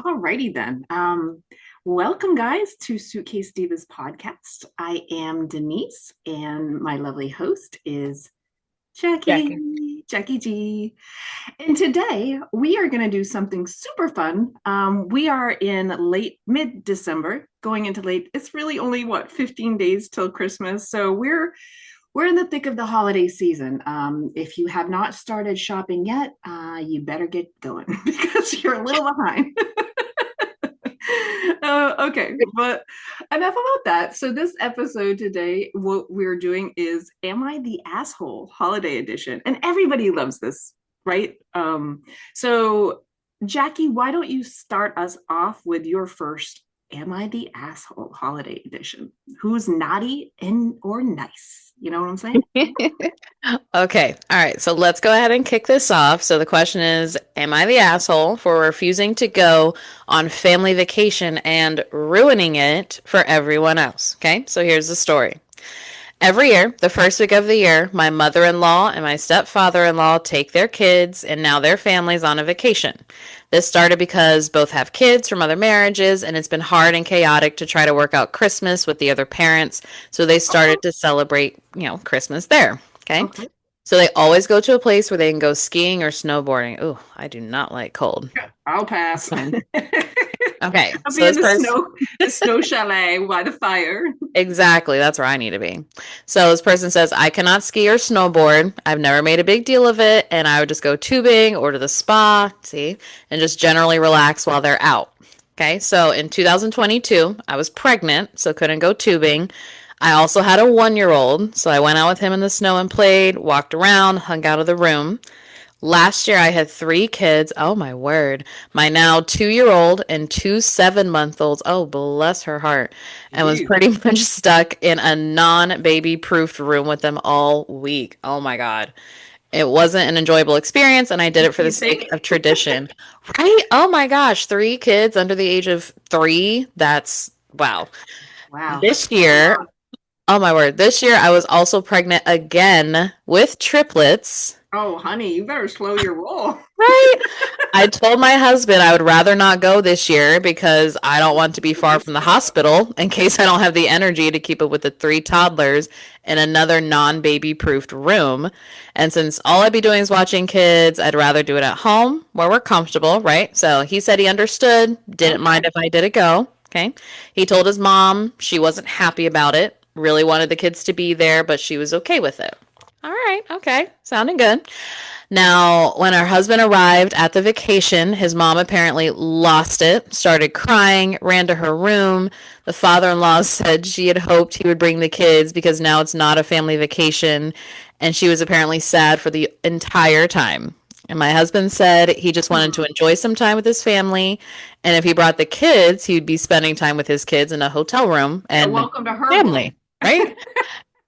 Alrighty then. Welcome, guys, to Suitcase Divas podcast. I am Denise, and my lovely host is Jackie. Jackie G. And today we are going to do something super fun. We are in mid December, going into late. It's really only 15 days till Christmas, so we're in the thick of the holiday season. If you have not started shopping yet, you better get going because you're a little behind. Okay, but enough about that. So this episode today, what we're doing is "Am I the Asshole?" Holiday Edition, and everybody loves this, right? So Jackie, why don't you start us off with your first "Am I the Asshole?" Holiday Edition? Who's naughty and or nice? You know what I'm saying? Okay. All right. So let's go ahead and kick this off. So the question is, am I the asshole for refusing to go on family vacation and ruining it for everyone else? Okay. So here's the story. Every year, the first week of the year, my mother-in-law and my stepfather-in-law take their kids and now their families on a vacation. This started because both have kids from other marriages, and it's been hard and chaotic to try to work out Christmas with the other parents. So they Okay. started to celebrate, Christmas there. Okay. Okay. So they always go to a place where they can go skiing or snowboarding. Ooh, I do not like cold. I'll pass. Fine. Okay. I'll So be in this person the snow chalet by the fire. Exactly. That's where I need to be. So this person says, I cannot ski or snowboard. I've never made a big deal of it. And I would just go tubing or to the spa, see, and just generally relax while they're out. Okay. So in 2022, I was pregnant, so couldn't go tubing. I also had a 1 year old. So I went out with him in the snow and played, walked around, hung out of the room. Last year, I had three kids. Oh, my word. My now 2 year old and two 7 month olds. Oh, bless her heart. And was Jeez. pretty much stuck in a non baby proofed room with them all week. Oh, my God. It wasn't an enjoyable experience, and I did it for the You sake think? of tradition. Right? Oh, my gosh. Three kids under the age of three. That's wow. Wow, This that's a year, lot. oh, my word. This year, I was also pregnant again with triplets. Oh, honey, you better slow your roll. Right? I told my husband I would rather not go this year because I don't want to be far from the hospital in case I don't have the energy to keep up with the three toddlers in another non baby proofed room. And since all I'd be doing is watching kids, I'd rather do it at home where we're comfortable, right? So he said he understood, didn't Okay. mind if I did it go. Okay. He told his mom she wasn't happy about it, really wanted the kids to be there, but she was okay with it. All right. Okay. Sounding good. Now, when her husband arrived at the vacation, his mom apparently lost it, started crying, ran to her room. The father in law said she had hoped he would bring the kids because now it's not a family vacation, and she was apparently sad for the entire time. And my husband said he just wanted to Hmm. enjoy some time with his family, and if he brought the kids, he'd be spending time with his kids in a hotel room Yeah, and welcome to her world. family, right?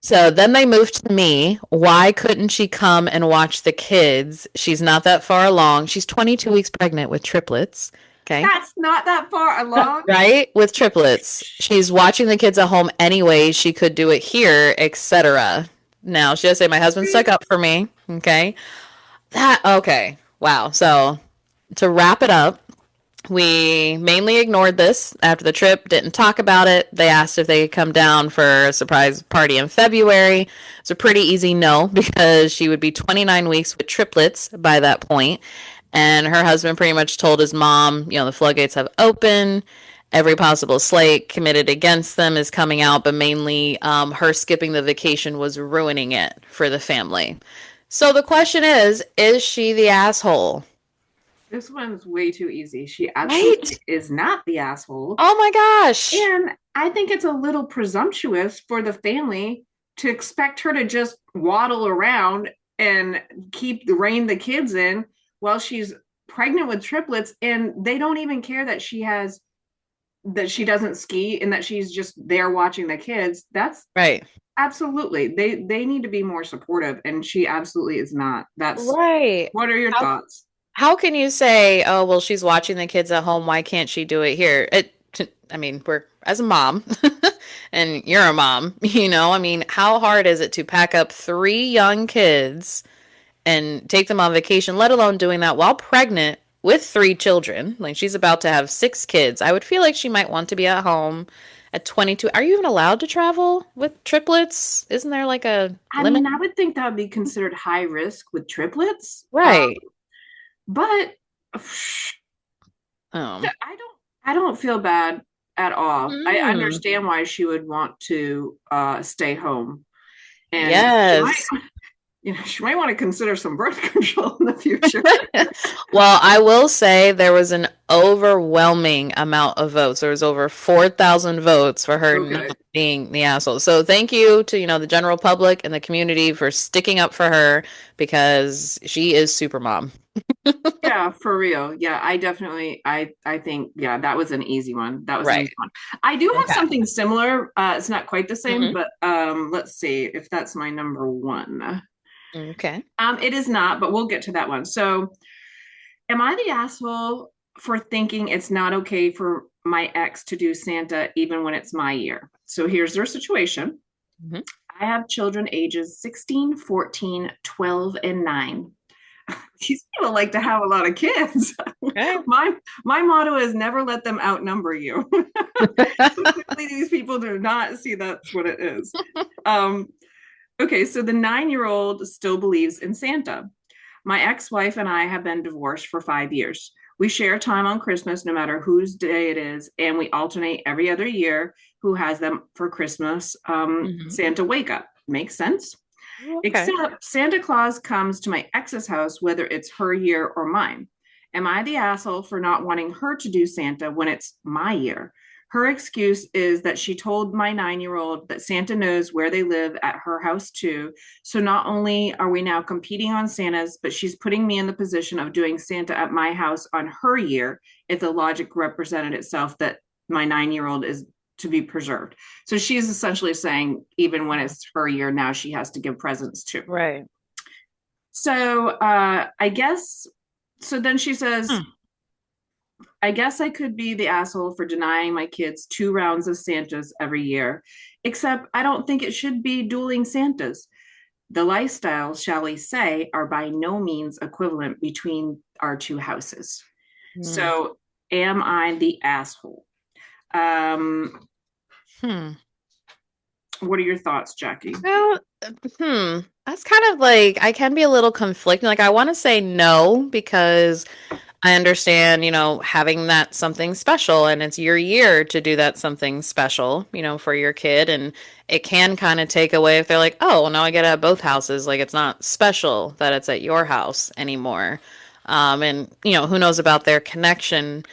So then they moved to me. Why couldn't she come and watch the kids? She's not that far along. She's 22 weeks pregnant with triplets. Okay. That's not that far along. Right? With triplets. She's watching the kids at home anyway. She could do it here, etc. Now, she does say my husband stuck up for me. Okay. Okay. Wow. So to wrap it up, we mainly ignored this after the trip, didn't talk about it. They asked if they could come down for a surprise party in February. It's a pretty easy no because she would be 29 weeks with triplets by that point. And her husband pretty much told his mom, the floodgates have opened. Every possible slate committed against them is coming out, but mainly her skipping the vacation was ruining it for the family. So the question is she the asshole? This one's way too easy. She Right? absolutely is not the asshole. Oh my gosh. And I think it's a little presumptuous for the family to expect her to just waddle around and rein the kids in while she's pregnant with triplets, and they don't even care that she doesn't ski and that she's just there watching the kids. That's Right. absolutely, they need to be more supportive, and she absolutely is not. That's Right. What are your How thoughts? how can you say, "Oh, well, she's watching the kids at home. Why can't she do it here?" I mean, we're as a mom, and you're a mom, I mean, how hard is it to pack up three young kids and take them on vacation, let alone doing that while pregnant with 3 children. Like she's about to have 6 kids. I would feel like she might want to be at home at 22. Are you even allowed to travel with triplets? Isn't there like a I limit? mean, I would think that would be considered high risk with triplets. Right. But Um. I don't feel bad at all. I Mm, understand why she would want to stay home. And yes. she might want to consider some birth control in the future. Well, I will say there was an overwhelming amount of votes. There was over 4,000 votes for her not Okay. being the asshole. So thank you to, the general public and the community for sticking up for her because she is super mom. Yeah, for real. Yeah, I definitely I think yeah, that was an easy one. That was an Right. easy one. I do have Okay. something similar. It's not quite the same, Hmm. but let's see if that's my number one. Okay. It is not, but we'll get to that one. So, am I the asshole for thinking it's not okay for my ex to do Santa even when it's my year? So here's their situation. Hmm. I have children ages 16, 14, 12, and 9. These people like to have a lot of kids. Okay. My motto is never let them outnumber you. Clearly, these people do not see that's what it is. Um, okay, so the 9-year-old still believes in Santa. My ex wife and I have been divorced for 5 years. We share time on Christmas, no matter whose day it is, and we alternate every other year who has them for Christmas. Hmm. Santa wake up. Makes sense. Okay. Except Santa Claus comes to my ex's house, whether it's her year or mine. Am I the asshole for not wanting her to do Santa when it's my year? Her excuse is that she told my 9-year-old that Santa knows where they live at her house too. So not only are we now competing on Santa's, but she's putting me in the position of doing Santa at my house on her year if the logic represented itself that my 9-year-old is to be preserved. So she's essentially saying, even when it's her year now, she has to give presents too. Right. So I guess, so then she says, Hmm. I guess I could be the asshole for denying my kids 2 rounds of Santas every year, except I don't think it should be dueling Santas. The lifestyles, shall we say, are by no means equivalent between our two houses. Hmm. So am I the asshole? Um, Hmm. what are your thoughts, Jackie? Well, that's kind of like I can be a little conflicted. Like I want to say no because I understand, having that something special and it's your year to do that something special, for your kid. And it can kind of take away if they're like, oh, well, now I get it at both houses. Like it's not special that it's at your house anymore. And, who knows about their connection.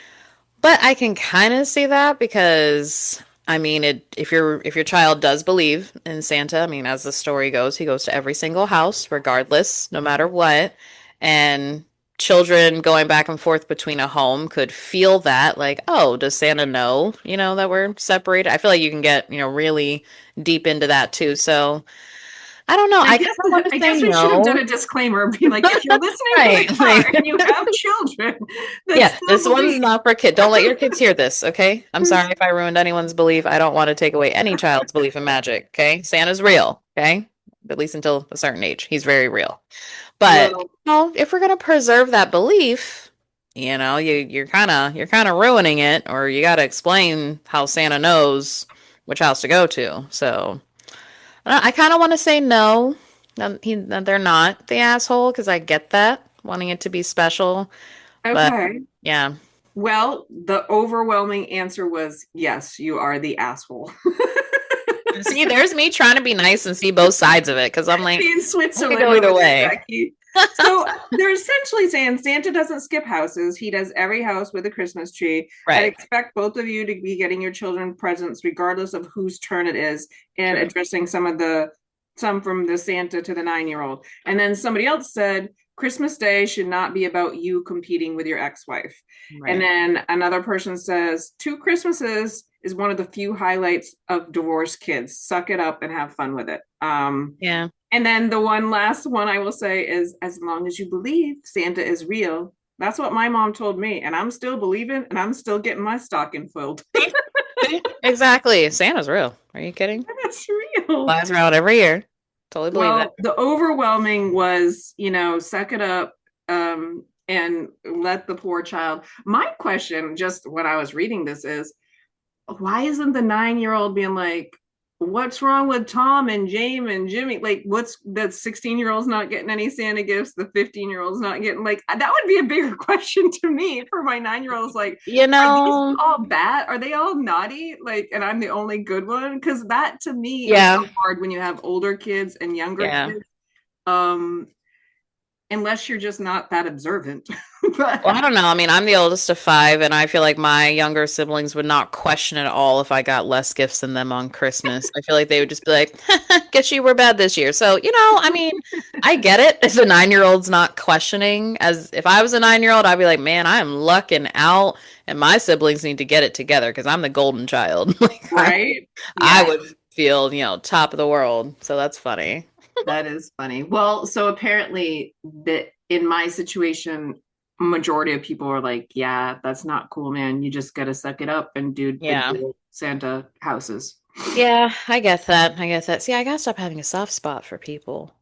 But I can kind of see that because I mean, if your child does believe in Santa, I mean, as the story goes, he goes to every single house, regardless, no matter what. And children going back and forth between a home could feel that, like, oh, does Santa know, that we're separated? I feel like you can get, really deep into that too. So I don't know. I kind of want to I say guess we should have done no. a disclaimer, be like, if you're listening to the Right. car Like, and you have children that yeah, still this one's believe. not for kid. Don't let your kids hear this, okay? I'm sorry if I ruined anyone's belief. I don't want to take away any child's belief in magic, okay? Santa's real, okay? At least until a certain age. He's very real. But, Well, if we're gonna preserve that belief, you're kind of ruining it, or you got to explain how Santa knows which house to go to. So, I kind of want to say no. That they're not the asshole because I get that wanting it to be special, but okay. yeah. Well, the overwhelming answer was yes, you are the asshole. See, there's me trying to be nice and see both sides of it because I'm like, In I could Switzerland go over either there, way. Jackie. So they're essentially saying Santa doesn't skip houses. He does every house with a Christmas tree. I'd Right. expect both of you to be getting your children presents regardless of whose turn it is and True. addressing some from the Santa to the 9-year-old. And then somebody else said Christmas Day should not be about you competing with your ex-wife. And Right. then another person says 2 Christmases is one of the few highlights of divorced kids. Suck it up and have fun with it. Yeah. And then the one last one I will say is as long as you believe Santa is real, that's what my mom told me. And I'm still believing and I'm still getting my stocking filled. See? See? Exactly. Santa's real. Are you kidding? That's real. Flies around every year. Totally believe that. Well, the overwhelming was, suck it up. and let the poor child. My question, just when I was reading this, is why isn't the 9-year-old being like, what's wrong with Tom and James and Jimmy? Like, what's that 16-year-old's not getting any Santa gifts? The 15-year-old's not getting, like, that would be a bigger question to me for my 9-year-old's. Like, You are these know, all bad? Are they all naughty? Like, and I'm the only good one? Because that to me is yeah, so hard when you have older kids and younger yeah. kids. Um, unless you're just not that observant. Well, I But don't know. I mean, I'm the oldest of five, and I feel like my younger siblings would not question at all if I got less gifts than them on Christmas. I feel like they would just be like, "Guess you were bad this year." So, I mean, I get it. If a 9-year-old's not questioning, as if I was a 9-year-old, I'd be like, "Man, I am lucking out, and my siblings need to get it together because I'm the golden child." Like, right? I Yeah. would feel, top of the world. So that's funny. That is funny. Well, so apparently that in my situation, majority of people are like, yeah, that's not cool, man. You just gotta suck it up and do the Yeah. good Santa houses. Yeah, I get that. I get that. See, I gotta stop having a soft spot for people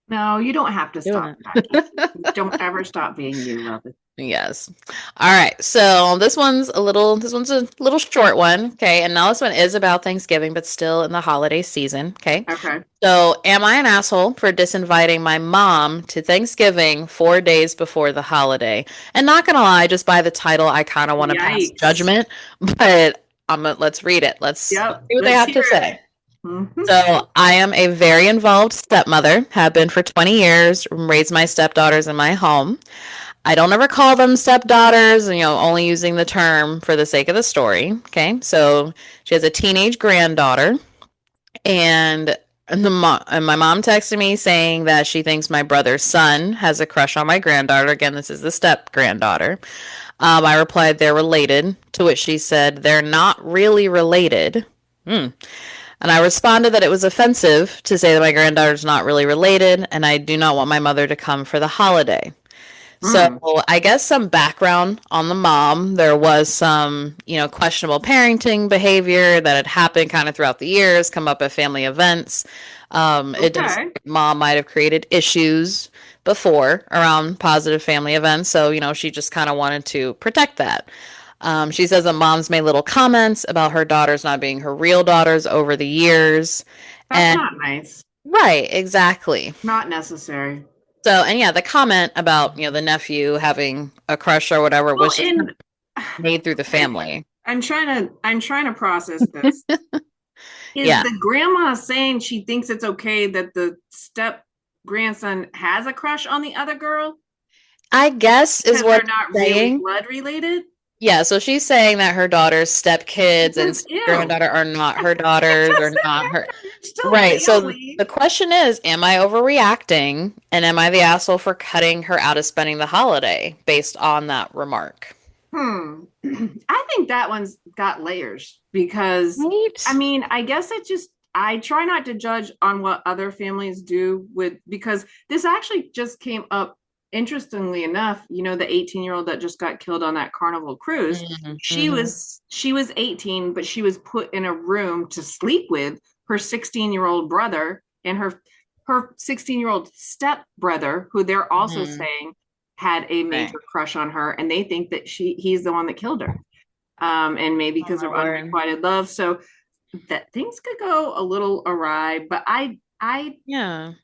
No, you don't have to doing stop, Jackie. it. Don't ever stop being you, love it. Yes. All right. So this one's a little short one. Okay. And now this one is about Thanksgiving, but still in the holiday season. Okay. Okay. So am I an asshole for disinviting my mom to Thanksgiving 4 days before the holiday? And not gonna lie, just by the title, I kind of want to pass Yikes. judgment, but let's read it. Let's Yep. see what they Let's have hear to it. say. Mhm. So I am a very involved stepmother, have been for 20 years, raised my stepdaughters in my home. I don't ever call them stepdaughters, only using the term for the sake of the story. Okay. So she has a teenage granddaughter, and and my mom texted me saying that she thinks my brother's son has a crush on my granddaughter. Again, this is the step granddaughter. I replied they're related, to which she said they're not really related. Hmm. And I responded that it was offensive to say that my granddaughter's not really related, and I do not want my mother to come for the holiday. So Mm. I guess some background on the mom. There was some, questionable parenting behavior that had happened kind of throughout the years, come up at family events. It does. Okay. Mom might have created issues before around positive family events, so she just kind of wanted to protect that. She says that mom's made little comments about her daughters not being her real daughters over the years, That's and not nice. right, exactly. Not necessary. So, and yeah, the comment about, the nephew having a crush or whatever Well, was just and made through the family. I'm trying to process this. Is Yeah. the grandma saying she thinks it's okay that the step grandson has a crush on the other girl I guess is because what they're it's not really saying. blood related? Yeah, so she's saying that her daughter's stepkids and Because ew, granddaughter are not her it daughters or doesn't not her. matter. You're still Right. So the family. question is, am I overreacting and am I the asshole for cutting her out of spending the holiday based on that remark? Hmm. I think that one's got layers because I Right. mean, I guess it just I try not to judge on what other families do with because this actually just came up interestingly enough, the 18-year-old that just got killed on that Carnival cruise, she Mm-hmm. was 18, but she was put in a room to sleep with her 16-year-old brother and her 16-year-old step brother, who they're also Hmm. saying had a Right. major crush on her, and they think that he's the one that killed her, and maybe Oh because my of word. unrequited love. So that things could go a little awry. But Yeah.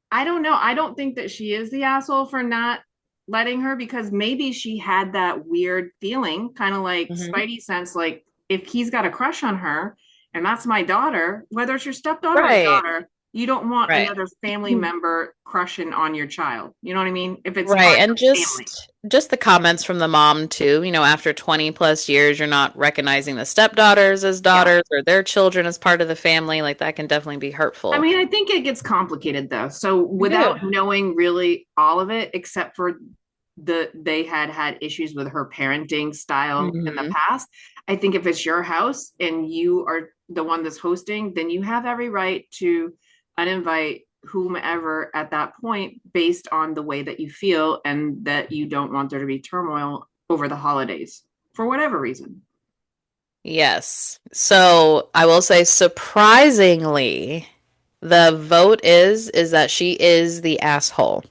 I don't know. I don't think that she is the asshole for not letting her because maybe she had that weird feeling, kind of like Hmm. Spidey sense, like if he's got a crush on her and that's my daughter, whether it's your stepdaughter or Right. daughter, you don't want Right. another family member crushing on your child. You know what I mean? If it's Right. part And of the family. just the comments from the mom too, after 20 plus years, you're not recognizing the stepdaughters as Yeah. daughters or their children as part of the family. Like that can definitely be I hurtful. mean, I think it gets complicated though. So I do. without knowing really all of it, except for they had issues with her parenting style in the Hmm. past, I think if it's your house and you are the one that's hosting, then you have every right to uninvite whomever at that point based on the way that you feel and that you don't want there to be turmoil over the holidays for whatever reason. Yes. So I will say surprisingly, the vote is that she is the asshole.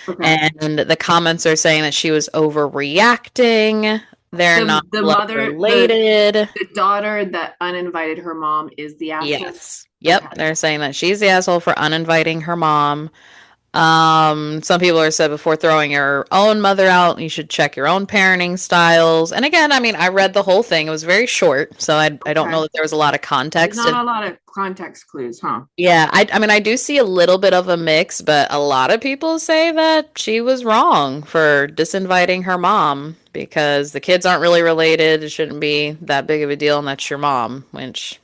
Okay. And the comments are saying that she was overreacting. They're not The blood mother, related. the daughter that uninvited her mom is the asshole. Yes. Okay. Yep. They're saying that she's the asshole for uninviting her mom. Some people are said before throwing your own mother out, you should check your own parenting styles. And again, I mean, I read the whole thing. It was very short, so I don't Okay. know that there was a lot of There's context. not And a lot of context clues, huh? yeah, I mean, I do see a little bit of a mix, but a lot of people say that she was wrong for disinviting her mom because the kids aren't really related. It shouldn't be that big of a deal, and that's your mom, which,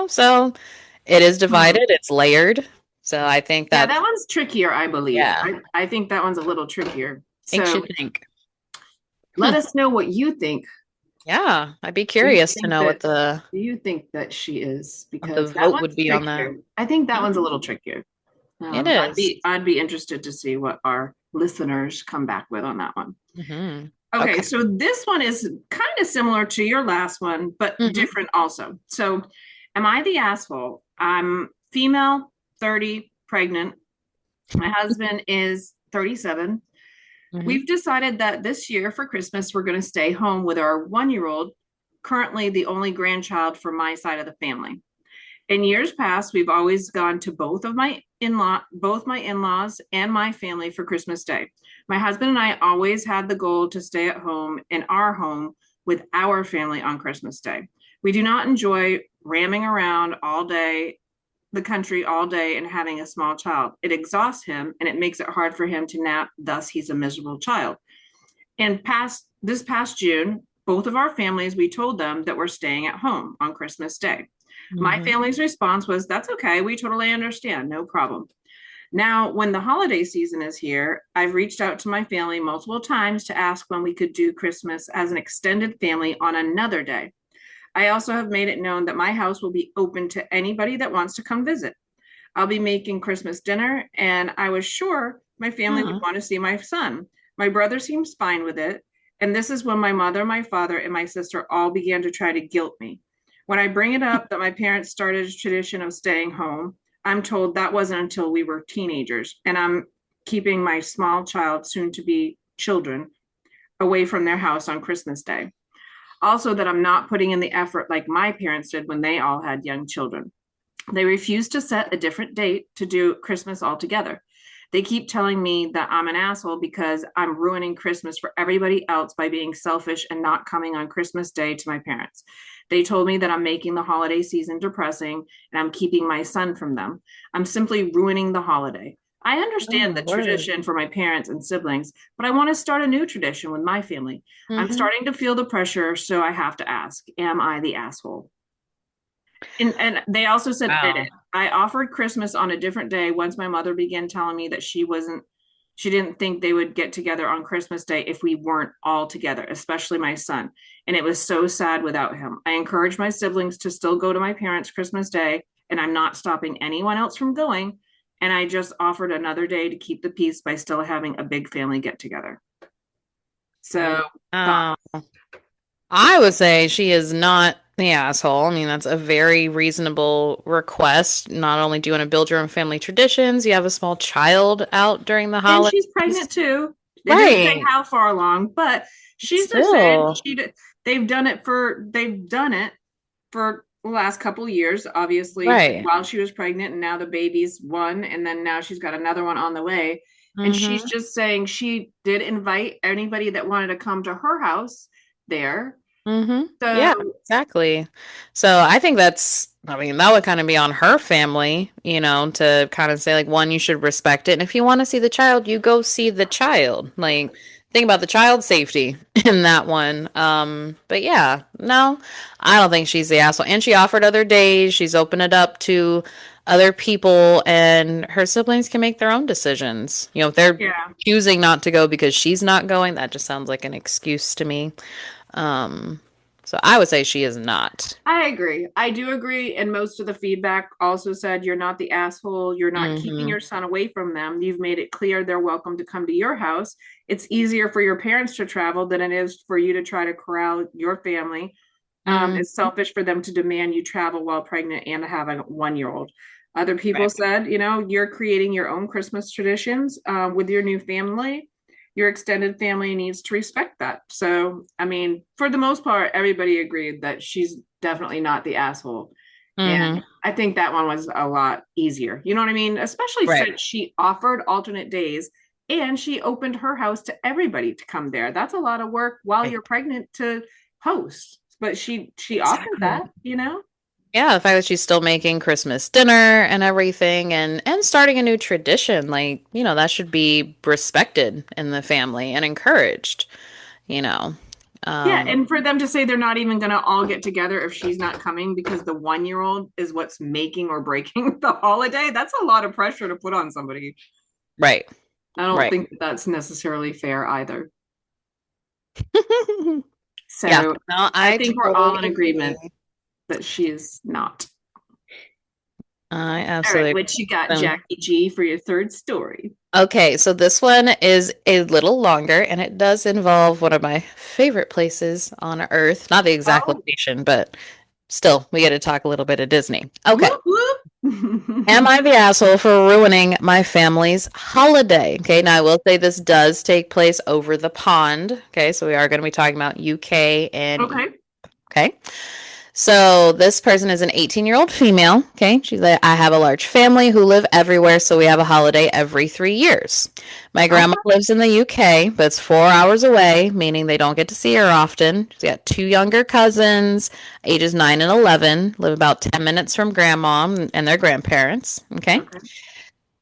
so it is Hmm. divided, it's layered. So I think Yeah, that's, that one's trickier, I believe. yeah, I think that one's a little trickier. makes you So think. let Hmm. us know what you think. Yeah, I'd be Do you curious to think know that do you think that she is? what the Because that vote would one's be on that. trickier. I think that one's a Mhm. little trickier. It is. I'd be interested to see what our listeners come back with on that one. Mm-hmm. Okay, Okay. so this one is kind of similar to your last one, but Mm-hmm. different also. So, am I the asshole? I'm female, 30, pregnant. My husband is 37. Mm-hmm. We've decided that this year for Christmas, we're going to stay home with our 1 year old, currently the only grandchild for my side of the family. In years past, we've always gone to both my in-laws and my family for Christmas Day. My husband and I always had the goal to stay at home in our home with our family on Christmas Day. We do not enjoy ramming around all day the country all day and having a small child. It exhausts him and it makes it hard for him to nap, thus he's a miserable child. And past this past June, both of our families, we told them that we're staying at home on Christmas Day. My Mm-hmm. family's response was, "That's okay. We totally understand. No problem." Now, when the holiday season is here, I've reached out to my family multiple times to ask when we could do Christmas as an extended family on another day. I also have made it known that my house will be open to anybody that wants to come visit. I'll be making Christmas dinner, and I was sure my family would Mm-hmm. want to see my son. My brother seems fine with it. And this is when my mother, my father, and my sister all began to try to guilt me. When I bring it up that my parents started a tradition of staying home, I'm told that wasn't until we were teenagers, and I'm keeping my small child, soon to be children, away from their house on Christmas Day. Also, that I'm not putting in the effort like my parents did when they all had young children. They refuse to set a different date to do Christmas altogether. They keep telling me that I'm an asshole because I'm ruining Christmas for everybody else by being selfish and not coming on Christmas Day to my parents. They told me that I'm making the holiday season depressing and I'm keeping my son from them. I'm simply ruining the holiday. I Oh understand my the word. tradition for my parents and siblings, but I want to start a new tradition with my family. I'm Mm-hmm. starting to feel the pressure, so I have to ask, am I the asshole? And they also said edit. Wow. I offered Christmas on a different day once my mother began telling me that she didn't think they would get together on Christmas Day if we weren't all together, especially my son. And it was so sad without him. I encouraged my siblings to still go to my parents' Christmas Day, and I'm not stopping anyone else from going. And I just offered another day to keep the peace by still having a big family get together. So, Wow. thoughts? I would say she is not the asshole. I mean, that's a very reasonable request. Not only do you want to build your own family traditions, you have a small child out during the And holidays. she's pregnant too. They didn't say Right. how far along, but she's just saying Still. they've done it for the last couple of years, obviously Right. while she was pregnant, and now the baby's one, and then now she's got another one on the way. And she's Mm-hmm. just saying she did invite anybody that wanted to come to her house there. Mm-hmm. So Yeah, exactly. So I think I mean, that would kind of be on her family, to kind of say, like, one, you should respect it. And if you want to see the child, you go see the child. Like, think about the child's safety in that one. But yeah, no, I don't think she's the asshole. And she offered other days. She's opened it up to other people, and her siblings can make their own decisions. If they're yeah, choosing not to go because she's not going, that just sounds like an excuse to me. Um, so I would say she is not. I agree. I do agree. And most of the feedback also said you're not the asshole. You're not keeping Mm-hmm. your son away from them. You've made it clear they're welcome to come to your house. It's easier for your parents to travel than it is for you to try to corral your family. It's Mm-hmm. selfish for them to demand you travel while pregnant and to have a 1 year old. Other people Right. said, you're creating your own Christmas traditions with your new family. Your extended family needs to respect that. So, I mean, for the most part, everybody agreed that she's definitely not the asshole. Mm-hmm. And I think that one was a lot easier. You know what I mean? Especially Right. since she offered alternate days and she opened her house to everybody to come there. That's a lot of work while Right. you're pregnant to host. But she offered Exactly. that. Yeah, the fact that she's still making Christmas dinner and everything and starting a new tradition, like, that should be respected in the family and encouraged, you know. Yeah, Um, and for them to say they're not even going to all get together if she's not coming because the 1-year-old is what's making or breaking the holiday, that's a lot of pressure to put on somebody. right. I don't Right. think that that's necessarily fair either. Yeah. So No, I I think we're totally all in agreement agree. that she is not. I All right, absolutely what you got, agree. Jackie G, for your third story? Okay, so this one is a little longer and it does involve one of my favorite places on earth. Not the exact Oh, location, but still, we get to talk a little bit of Disney. Okay. whoop whoop. Am I the asshole for ruining my family's holiday? Okay, now I will say this does take place over the pond. Okay, so we are going to be talking about UK and Okay. okay. So this person is an 18-year-old female. Okay, she's like, I have a large family who live everywhere, so we have a holiday every 3 years. My grandma Okay. lives in the UK, but it's 4 hours away, meaning they don't get to see her often. She's got two younger cousins, ages 9 and 11, live about 10 minutes from grandma and their grandparents. Okay. Okay.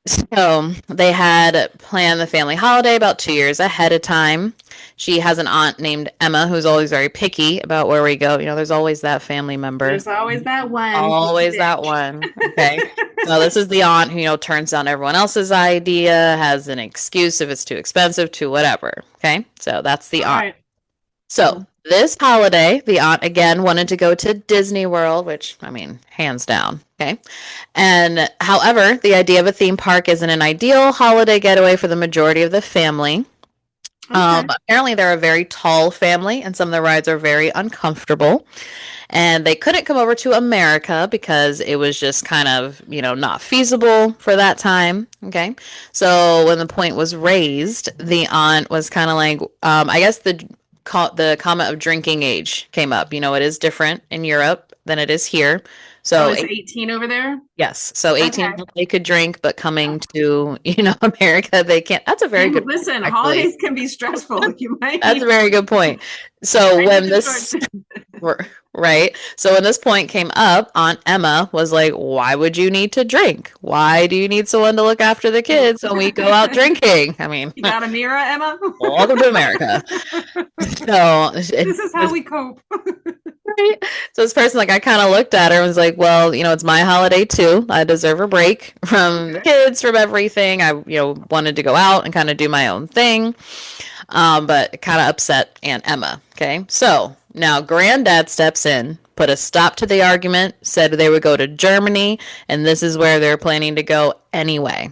So they had planned the family holiday about 2 years ahead of time. She has an aunt named Emma who's always very picky about where we go. There's always that family member. There's always that one who's a Always that bitch. one. Okay. So this is the aunt who, turns down everyone else's idea, has an excuse if it's too expensive, to whatever. Okay. So that's the All aunt. right. So this holiday, the aunt again wanted to go to Disney World, which, I mean, hands down. Okay. And however, the idea of a theme park isn't an ideal holiday getaway for the majority of the family. Okay. Apparently, they're a very tall family, and some of the rides are very uncomfortable. And they couldn't come over to America because it was just kind of, not feasible for that time. Okay. So when the point was raised, the aunt was kind of like, I guess the comment of drinking age came up. It is different in Europe than it is here. Oh, So it's 18 over there? yes. So 18 Okay. they could drink, but coming to, America, they can't. That's a very And good point, listen, actually. holidays can be stressful. You might That's a need very good point. So might need when to start. this right. So when this point came up, Aunt Emma was like, "Why would you need to drink? Why do you need someone to look after the kids when we go out drinking?" I mean, You got a mirror, Emma? welcome to America. So, This is how we cope. right? So this person, like, I kind of looked at her and was like, well, it's my holiday too. I deserve a break from the Okay. kids, from everything. I, wanted to go out and kind of do my own thing. But it kind of upset Aunt Emma. Okay. So now granddad steps in, put a stop to the argument, said they would go to Germany, and this is where they're planning to go anyway.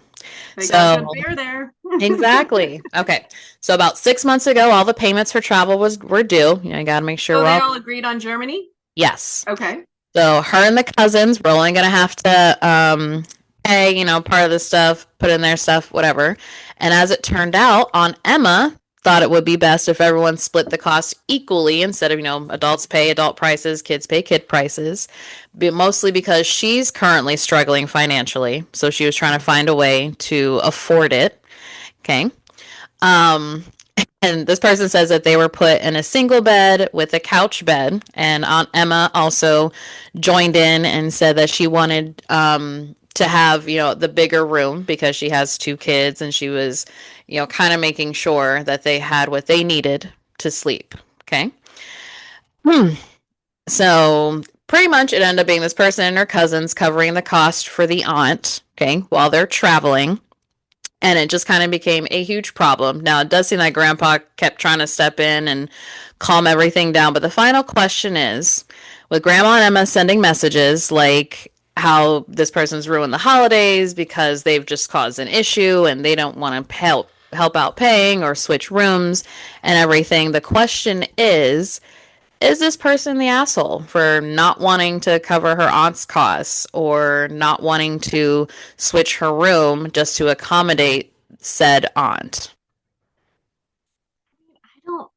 They got a good So beer there. exactly. Okay. So about 6 months ago, all the payments for travel were due. You got to make sure So we're they all all agreed on Germany? yes. Okay. So her and the cousins were only gonna have to pay, part of the stuff, put in their stuff, whatever. And as it turned out, Aunt Emma thought it would be best if everyone split the cost equally instead of, adults pay adult prices, kids pay kid prices. But mostly because she's currently struggling financially. So she was trying to find a way to afford it. Okay. Um, and this person says that they were put in a single bed with a couch bed. And Aunt Emma also joined in and said that she wanted to have, the bigger room because she has two kids and she was, kind of making sure that they had what they needed to sleep. Okay. Hmm. So pretty much it ended up being this person and her cousins covering the cost for the aunt. Okay. While they're traveling. And it just kind of became a huge problem. Now, it does seem like Grandpa kept trying to step in and calm everything down. But the final question is, with Grandma and Emma sending messages like how this person's ruined the holidays because they've just caused an issue and they don't want to help out paying or switch rooms and everything. The question is, Is this person the asshole for not wanting to cover her aunt's costs or not wanting to switch her room just to accommodate said aunt? I don't,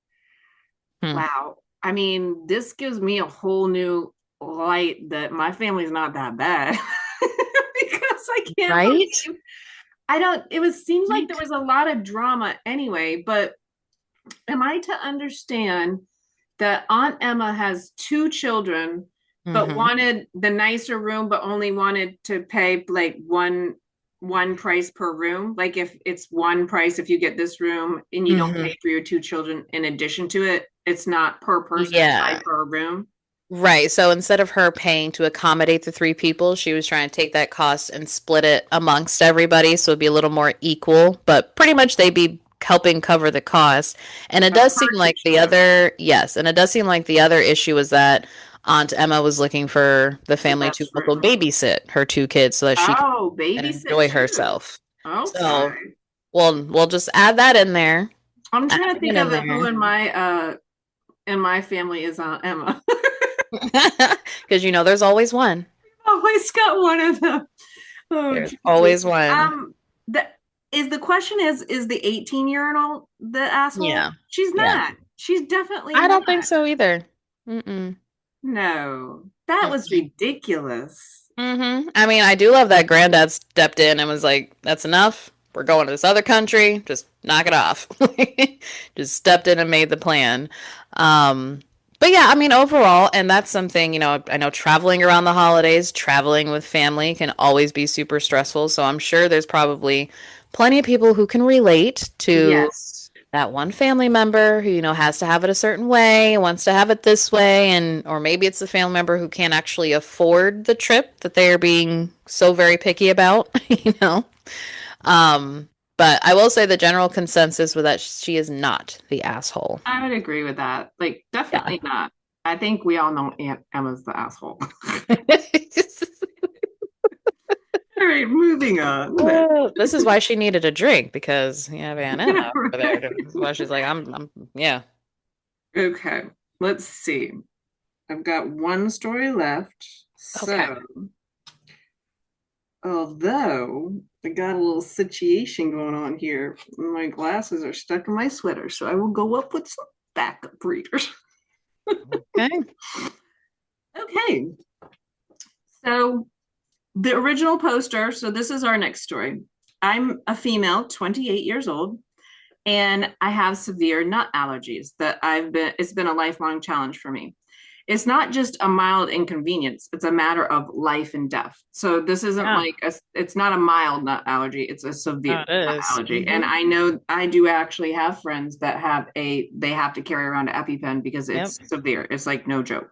Hmm. wow. I mean, this gives me a whole new light that my family's not that bad. Because I can't Right? believe I don't, it was seems like there Right. was a lot of drama anyway, but am I to understand that Aunt Emma has two children, but Mm-hmm. wanted the nicer room, but only wanted to pay like one price per room? Like if it's one price if you get this room and you don't Mm-hmm. pay for your two children in addition to it, it's not per person, it's Yeah. like per room. Right. So instead of her paying to accommodate the three people, she was trying to take that cost and split it amongst everybody so it'd be a little more equal, but pretty much they'd be helping cover the cost. And it Of does seem course it like the should have. other, yes, and it does seem like the other issue is that Aunt Emma was looking for the The family to best also room. babysit her two kids so that she could Oh, babysit enjoy too. herself. So Okay. we'll just add that in there. I'm Add trying to that think in of who there. in my family is Aunt Emma. Because there's always one. Always got one of them. Oh There's Jesus. always one. The the question is the 18-year-old the asshole? Yeah. She's Yeah. not. She's definitely I not. don't think so either. Mm-mm. No. That was Mm-mm. ridiculous. I mean, I do love that granddad stepped in and was like, "That's enough. We're going to this other country. Just knock it off." Just stepped in and made the plan. Um, but yeah, I mean, overall, and that's something, I know traveling around the holidays, traveling with family can always be super stressful. So I'm sure there's probably plenty of people who can relate to Yes. that one family member who has to have it a certain way, wants to have it this way, and or maybe it's the family member who can't actually afford the trip that they are being so very picky about, you know. Um, but I will say the general consensus was that she is not the asshole. I would agree with that. Like, Yeah. definitely not. I think we all know Aunt Emma's the asshole. All right, moving on. Oh, this is why she needed a drink because you have Aunt Yeah, Emma over right. there. This is why she's like, yeah. Okay, let's see. I've got one story left. Okay. So, although I got a little situation going on here, my glasses are stuck in my sweater, so I will go up with some backup readers. Okay. Okay, so the original poster. So, this is our next story. I'm a female, 28 years old, and I have severe nut allergies it's been a lifelong challenge for me. It's not just a mild inconvenience, it's a matter of life and death. So this isn't Yeah. like it's not a mild nut allergy, it's a severe That nut is. allergy. And I know I do actually have friends that they have to carry around an EpiPen because Yep. it's severe. It's like no joke.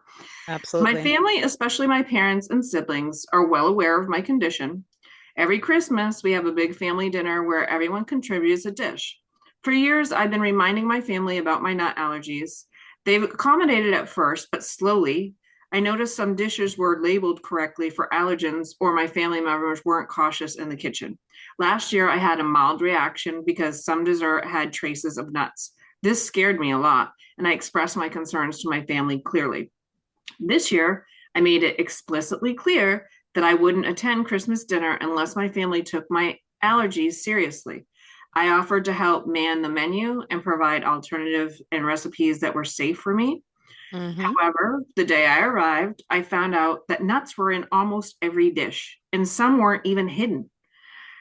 My Absolutely. family, especially my parents and siblings, are well aware of my condition. Every Christmas, we have a big family dinner where everyone contributes a dish. For years, I've been reminding my family about my nut allergies. They've accommodated at first, but slowly, I noticed some dishes were labeled correctly for allergens, or my family members weren't cautious in the kitchen. Last year, I had a mild reaction because some dessert had traces of nuts. This scared me a lot, and I expressed my concerns to my family clearly. This year, I made it explicitly clear that I wouldn't attend Christmas dinner unless my family took my allergies seriously. I offered to help man the menu and provide alternatives and recipes that were safe for me. Mm-hmm. However, the day I arrived, I found out that nuts were in almost every dish, and some weren't even hidden.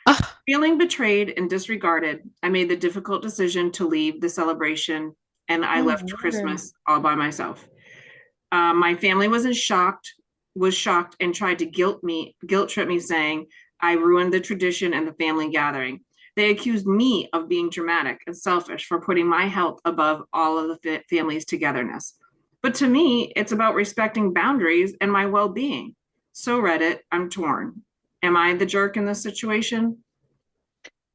Oh, Feeling betrayed and disregarded, I made the difficult decision to leave the celebration and I oh, left word. Christmas all by myself. My family was shocked, and tried to guilt trip me, saying I ruined the tradition and the family gathering. They accused me of being dramatic and selfish for putting my health above all of the family's togetherness. But to me, it's about respecting boundaries and my well being. So, Reddit, I'm torn. Am I the jerk in this situation?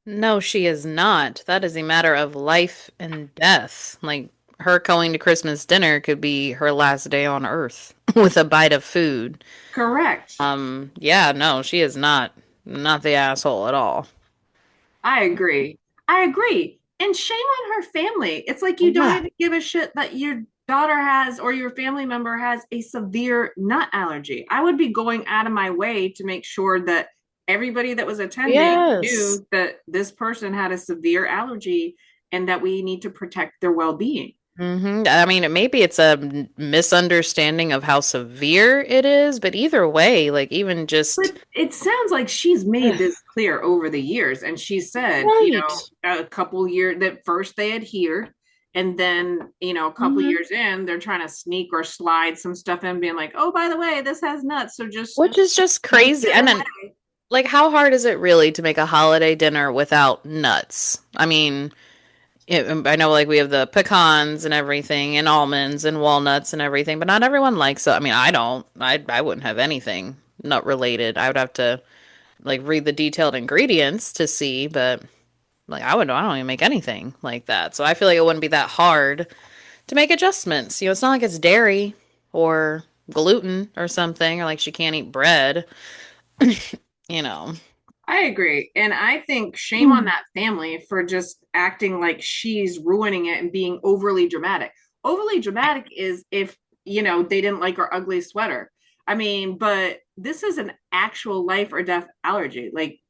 No, she is not. That is a matter of life and death. Like her going to Christmas dinner could be her last day on Earth with a bite of food. Correct. Yeah, no, she is not the asshole at all. I agree. I agree. And shame on her family. It's like you don't Yeah. even give a shit that daughter has or your family member has a severe nut allergy. I would be going out of my way to make sure that everybody that was attending Yes. knew that this person had a severe allergy and that we need to protect their well-being. I mean, maybe it's a misunderstanding of how severe it is, but either way, like even But just it sounds like she's made this clear over the years. And she said, right. a couple years that first they adhere. And then, a couple hmm years in, they're trying to sneak or slide some stuff in, being like, oh, by the way, this has nuts. So just Which is just sneak crazy. it And then, away. like, how hard is it really to make a holiday dinner without nuts? I mean, I know like we have the pecans and everything, and almonds and walnuts and everything, but not everyone likes it. I mean, I don't. I wouldn't have anything nut related. I would have to like read the detailed ingredients to see, but like I don't even make anything like that. So I feel like it wouldn't be that hard to make adjustments. It's not like it's dairy or gluten or something, or like she can't eat bread, you know. I agree. And I think shame on Mm. that family for just acting like she's ruining it and being overly dramatic. Overly dramatic is if, they didn't like her ugly sweater. I mean, but this is an actual life or death allergy. Like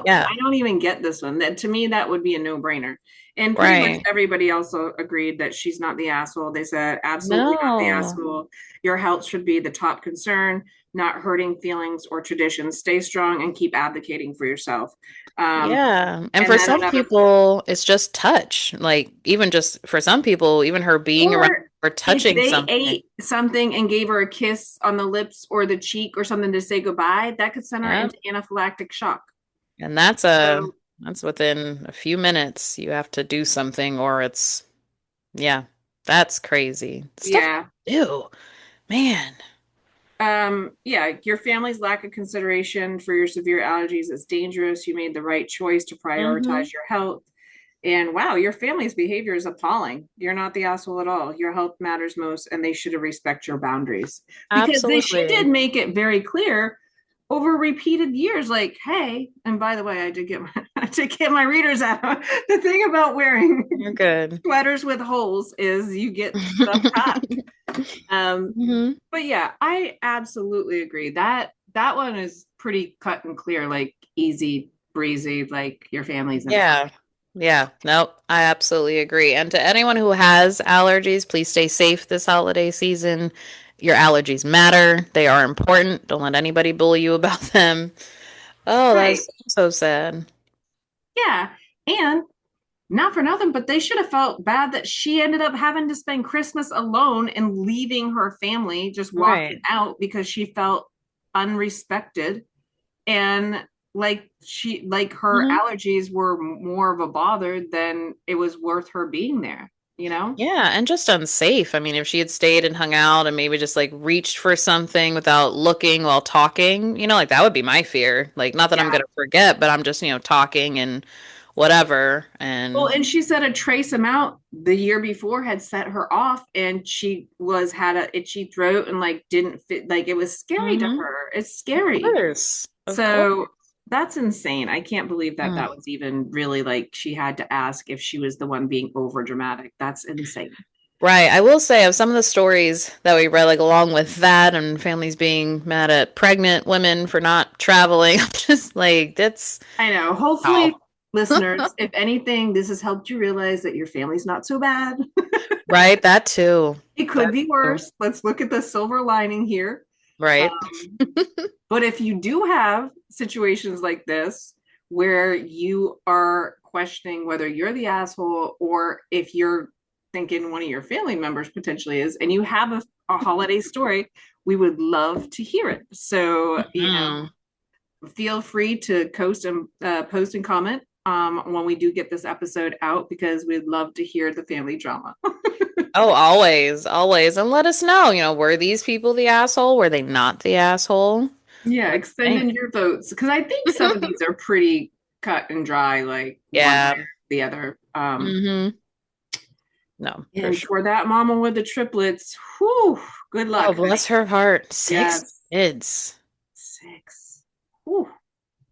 Yeah, I don't even get this one. That to me that would be a no-brainer. And pretty much right. everybody also agreed that she's not the asshole. They said absolutely not the No. asshole. Your health should be the top concern, not hurting feelings or traditions. Stay strong and keep advocating for yourself. Um, Yeah. And and for then some another, people, it's just touch. Like, even just for some people, even her being around or or if touching they something. ate something and gave her a kiss on the lips or the cheek or something to say goodbye, that could send her Yeah. into anaphylactic shock. And So, that's within a few minutes. You have to do something or it's, yeah, that's crazy. Stuff yeah. to do. Man. Yeah, your family's lack of consideration for your severe allergies is dangerous. You made the right choice to hmm prioritize your health. And wow, your family's behavior is appalling. You're not the asshole at all. Your health matters most, and they should respect your boundaries because she did Absolutely. make it very clear over repeated years. Like, hey, and by the way, I did get my I did get my readers out. The thing about wearing You're good. sweaters with holes is you get stuff caught. Um, hmm but yeah, I absolutely agree. That one is pretty cut and clear, like easy breezy, like your family's in. Yeah. Yeah. Nope. I absolutely agree. And to anyone who has allergies, please stay safe this holiday season. Your allergies matter. They are important. Don't let anybody bully you about them. Oh, Right. that's so sad. Yeah. And not for nothing, but they should have felt bad that she ended up having to spend Christmas alone and leaving her family, just walking Right. out because she felt unrespected. And like her hmm allergies were more of a bother than it was worth her being there, you know? Yeah, and just unsafe. I mean, if she had stayed and hung out and maybe just like reached for something without looking while talking, like that would be my fear. Like, not that I'm Yeah. gonna forget, but I'm just, talking and whatever. Well, And and she said a trace amount the year before had set her off, and she was had a itchy throat and like didn't fit. Like it was scary to hmm her. It's Of scary. course. Of course. So that's insane. I can't believe that Mm. that was even really like she had to ask if she was the one being over dramatic. That's insane. Right. I will say of some of the stories that we read, like along with that and families being mad at pregnant women for not traveling, I'm just like, that's I know. Hopefully, how. listeners, if anything, this has helped you realize that your family's not so bad. Right, that too. It could That be too. worse. Let's look at the silver lining here. Right. Um, But if you do have situations like this where you are questioning whether you're the asshole or if you're thinking one of your family members potentially is, and you have a holiday story, we would love to hear it. So, Mhm. feel free to post and comment when we do get this episode out because we'd love to hear the family drama. Oh, always, always. And let us know, were these people the asshole? Were they not the asshole? Yeah, What do extend you in your votes because I think some of think? these are pretty cut and dry, like one way Yeah. or the other. hmm No, for And sure. for that mama with the triplets, whew, good Oh, luck, honey. bless her heart. Six Yes, kids. 6. Whew.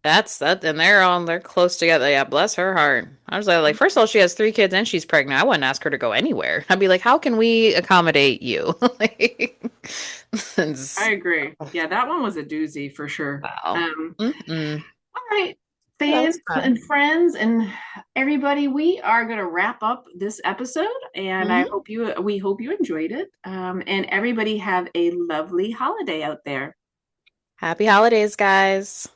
That's that, and they're close together. Yeah, bless her heart. I was like, first of all, she has 3 kids and she's pregnant. I wouldn't ask her to go anywhere. I'd be like, how can we accommodate you? Like, I it's- agree. Yeah, that one was a doozy for sure. wow. Mm-mm. All right, That fans was fun. and friends and everybody, we are going to wrap up this episode, and Hmm. we hope you enjoyed it. And everybody have a lovely holiday out there. Happy holidays, guys.